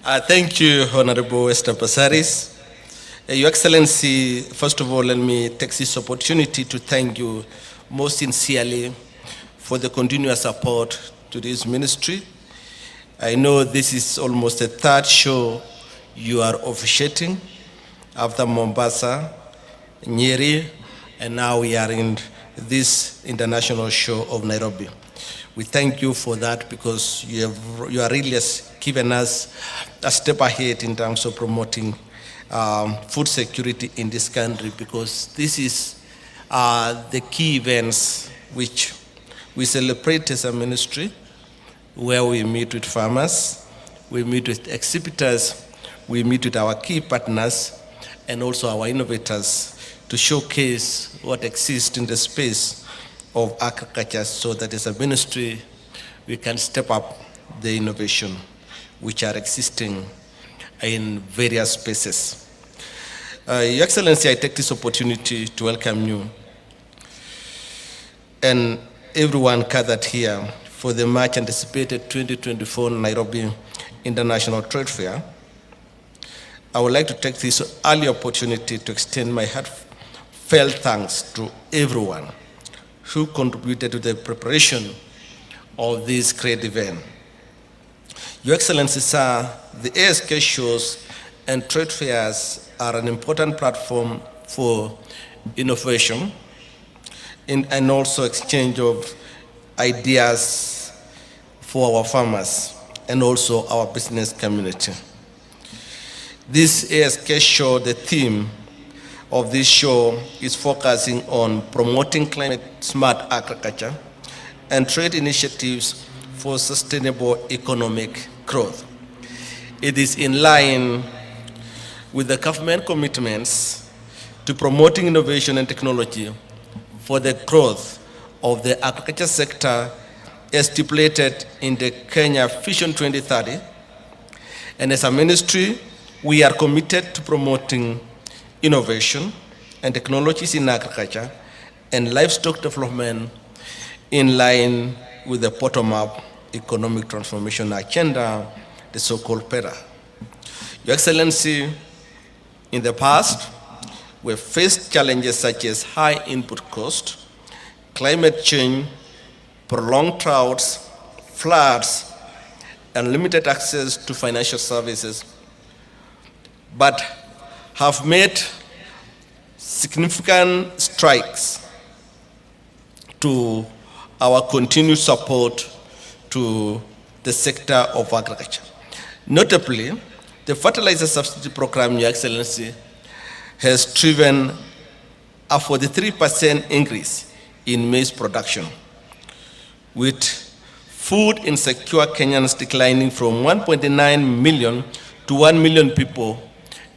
Thank you, Honorable Western Pasaris. Your Excellency, first of all, let me take this opportunity to thank you most sincerely for the continuous support to this ministry. I know this is almost the third show you are officiating after Mombasa, Nyeri, and now we are in this international show of Nairobi. We thank you for that because you are really given us a step ahead in terms of promoting food security in this country, because this is the key events which we celebrate as a ministry, where we meet with farmers, we meet with exhibitors, we meet with our key partners, and also our innovators to showcase what exists in the space of agriculture, so that as a ministry, we can step up the innovation which are existing in various spaces. Your Excellency, I take this opportunity to welcome you and everyone gathered here for the much anticipated 2024 Nairobi International Trade Fair. I would like to take this early opportunity to extend my heartfelt thanks to everyone who contributed to the preparation of this great event. Your Excellency, sir, the ASK shows and trade fairs are an important platform for innovation and also exchange of ideas for our farmers and also our business community. This ASK show, the theme of this show is focusing on promoting climate-smart agriculture and trade initiatives for sustainable economic growth. It is in line with the government commitments to promoting innovation and technology for the growth of the agriculture sector as stipulated in the Kenya Vision 2030. And as a ministry, we are committed to promoting innovation and technologies in agriculture and livestock development in line with the bottom-up economic transformation agenda, the so-called PERA. Your Excellency, in the past, we faced challenges such as high input cost, climate change, prolonged droughts, floods, and limited access to financial services, but have made significant strides to our continued support to the sector of agriculture. Notably, the fertilizer subsidy program, Your Excellency, has driven a 43% increase in maize production, with food insecure Kenyans declining from 1.9 million to 1 million people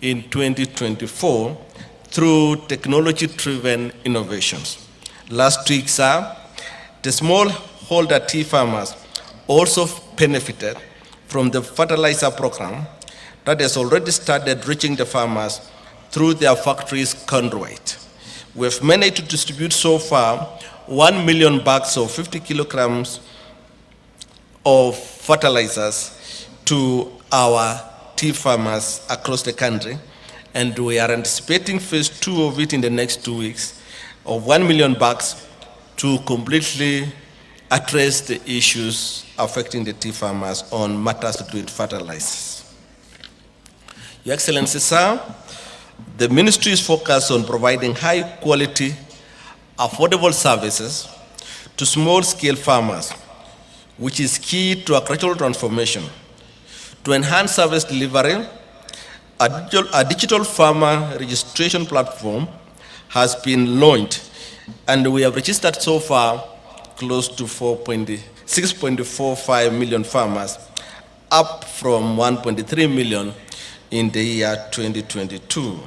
in 2024 through technology-driven innovations. Last week, sir, the smallholder tea farmers also benefited from the fertilizer program that has already started reaching the farmers through their factories conduit. We've managed to distribute so far 1 million bags of 50 kilograms of fertilizers to our tea farmers across the country, and we are anticipating phase 2 of it in the next 2 weeks of 1 million bags to completely address the issues affecting the tea farmers on matters to do with fertilizers. Your Excellency, sir, the ministry is focused on providing high quality, affordable services to small-scale farmers, which is key to agricultural transformation. To enhance service delivery, a digital farmer registration platform has been launched, and we have registered so far close to 6.45 million farmers, up from 1.3 million in the year 2022.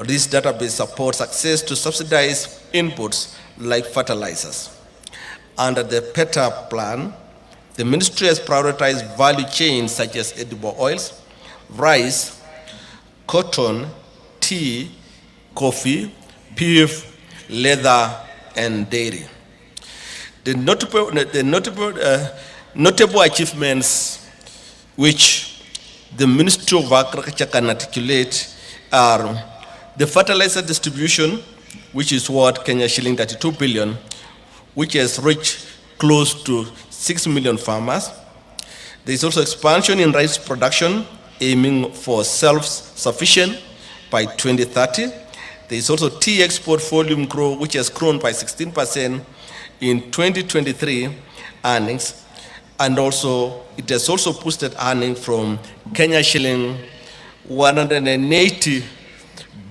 This database supports access to subsidized inputs like fertilizers. Under the PETA plan, the ministry has prioritized value chains such as edible oils, rice, cotton, tea, coffee, beef, leather, and dairy. The notable achievements which the Ministry of Agriculture can articulate are the fertilizer distribution, which is worth Kenya shilling 32 billion, which has reached close to 6 million farmers. There is also expansion in rice production, aiming for self-sufficient by 2030. There is also tea export volume growth, which has grown by 16% in 2023 earnings. And also, it has also boosted earnings from Kenya shilling 180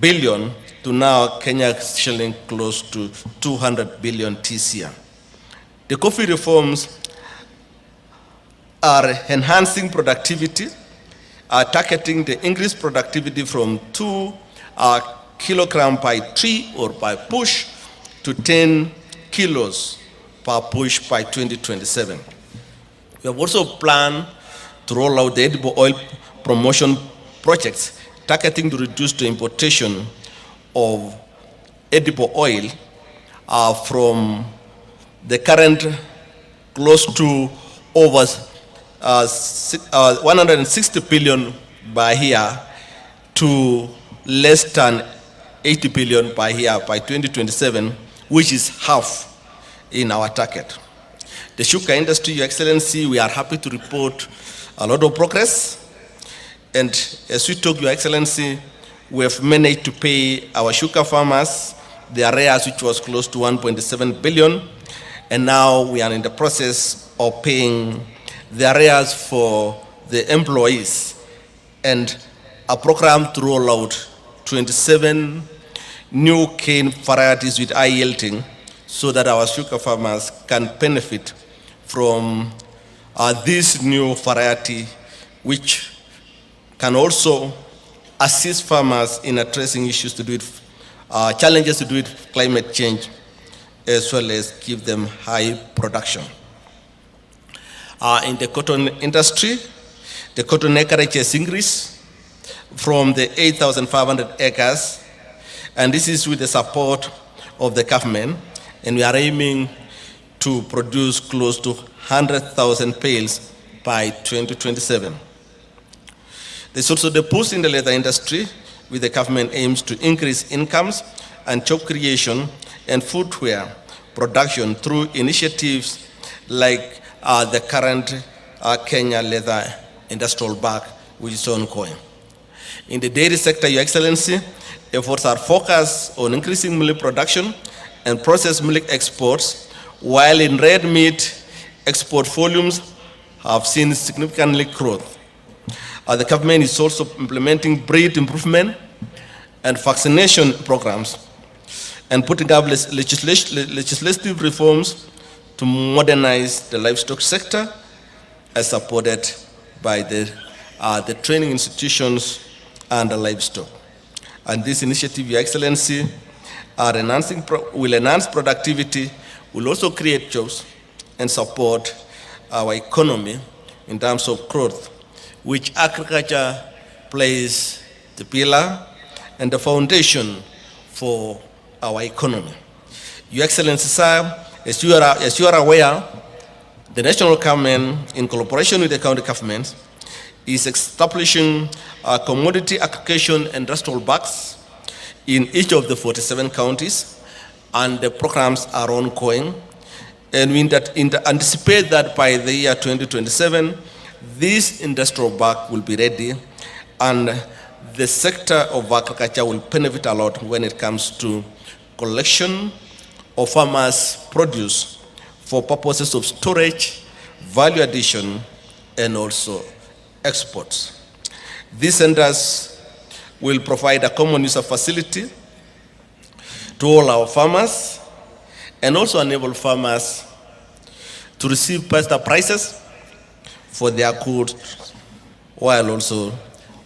billion to now Kenya shilling close to 200 billion TCR. The coffee reforms are enhancing productivity, are targeting the increased productivity from 2 kilograms by tree or by bush to 10 kilos per bush by 2027. We have also planned to roll out the edible oil promotion projects targeting to reduce the importation of edible oil from the current close to over 160 billion by year to less than 80 billion by year by 2027, which is half in our target. The sugar industry, Your Excellency, we are happy to report a lot of progress. And as we talk, Your Excellency, we have managed to pay our sugar farmers their arrears, which was close to 1.7 billion. And now we are in the process of paying the arrears for the employees and a program to roll out 27 new cane varieties with high yielding so that our sugar farmers can benefit from this new variety, which can also assist farmers in addressing issues to do with challenges to do with climate change, as well as give them high production. In the cotton industry, the cotton acreage has increased from the 8,500 acres, and this is with the support of the government, and we are aiming to produce close to 100,000 bales by 2027. There's also the boost in the leather industry, with the government aims to increase incomes and job creation and footwear production through initiatives like the current Kenya Leather Industrial Park, which is ongoing. In the dairy sector, Your Excellency, efforts are focused on increasing milk production and processed milk exports, while in red meat, export volumes have seen significantly growth. The government is also implementing breed improvement and vaccination programs and putting up legislative reforms to modernize the livestock sector, as supported by the training institutions and the livestock. And this initiative, Your Excellency, will enhance productivity, will also create jobs and support our economy in terms of growth, which agriculture plays the pillar and the foundation for our economy. Your Excellency, sir, as you are aware, the national government, in collaboration with the county governments, is establishing commodity aggregation and industrial parks in each of the 47 counties, and the programs are ongoing. And we anticipate that by the year 2027, this industrial park will be ready, and the sector of agriculture will benefit a lot when it comes to collection of farmers' produce for purposes of storage, value addition, and also exports. These centers will provide a common user facility to all our farmers and also enable farmers to receive better prices for their goods, while also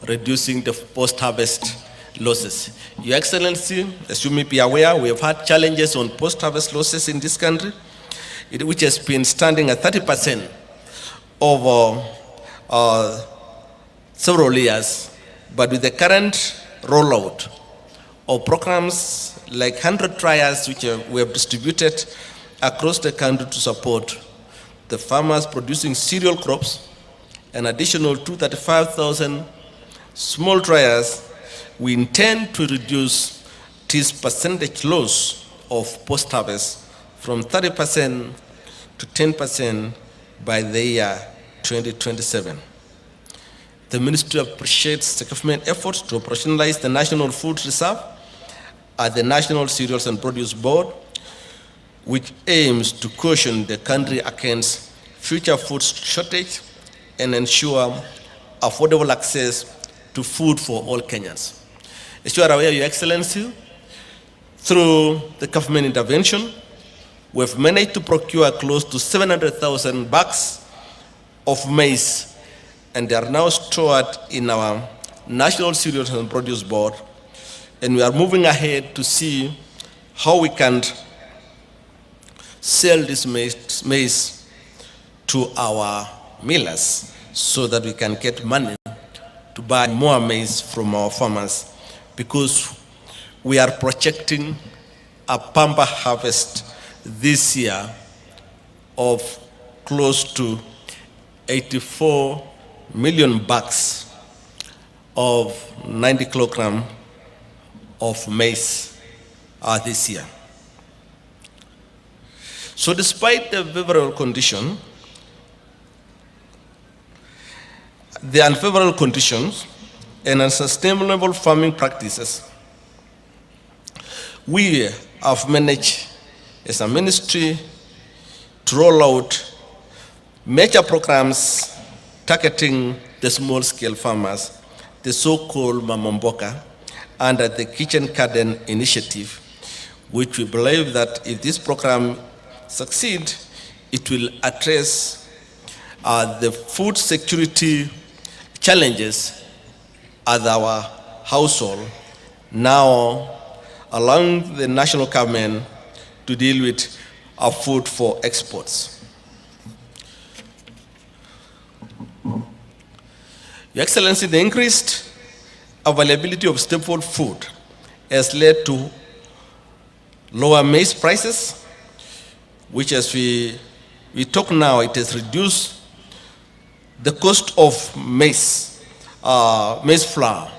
reducing the post-harvest losses. Your Excellency, as you may be aware, we have had challenges on post-harvest losses in this country, which has been standing at 30% over several years. But with the current rollout of programs like 100 trials, which we have distributed across the country to support the farmers producing cereal crops, an additional 235,000 small trials, we intend to reduce this percentage loss of post-harvest from 30% to 10% by the year 2027. The Ministry appreciates the government efforts to operationalize the National Food Reserve at the National Cereals and Produce Board, which aims to cushion the country against future food shortage and ensure affordable access to food for all Kenyans. As you are aware, Your Excellency, through the government intervention, we've managed to procure close to 700,000 bags of maize, and they are now stored in our National Cereals and Produce Board, and we are moving ahead to see how we can sell this maize to our millers so that we can get money to buy more maize from our farmers, because we are projecting a bumper harvest this year of close to 84 million bags of 90 kilogram of maize this year. So despite the favorable condition, the unfavorable conditions and unsustainable farming practices, we have managed as a ministry to roll out major programs targeting the small-scale farmers, the so-called Mamamboka, under the Kitchen Garden Initiative, which we believe that if this program succeeds, it will address the food security challenges at our household, now allowing the national government to deal with our food for exports. Your Excellency, the increased availability of staple food has led to lower maize prices, which as we talk now, it has reduced the cost of maize flour.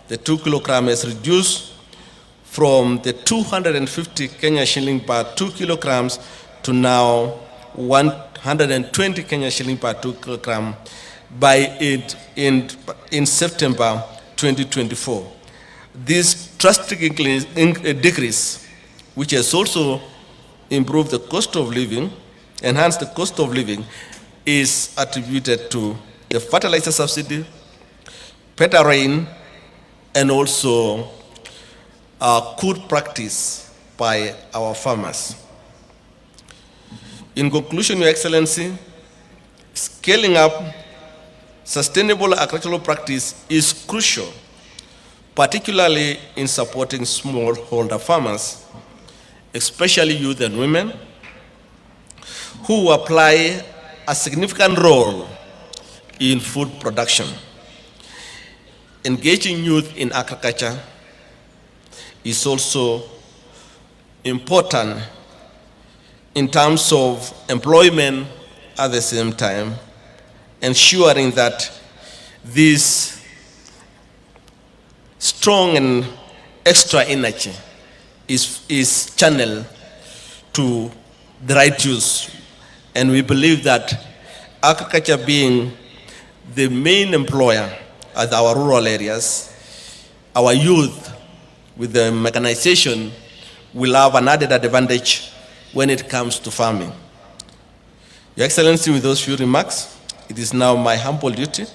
The 2 kilogram has reduced from the 250 Kenya shilling per 2 kilograms to now 120 Kenya shilling per 2 kilogram by in September 2024. This drastic decrease, which has also improved the cost of living, enhanced the cost of living, is attributed to the fertilizer subsidy, better rain, and also good practice by our farmers. In conclusion, Your Excellency, scaling up sustainable agricultural practice is crucial, particularly in supporting smallholder farmers, especially youth and women, who apply a significant role in food production. Engaging youth in agriculture is also important in terms of employment at the same time, ensuring that this strong and extra energy is channeled to the right use. And we believe that agriculture being the main employer at our rural areas, our youth with the mechanization will have an added advantage when it comes to farming. Your Excellency, with those few remarks, it is now my humble duty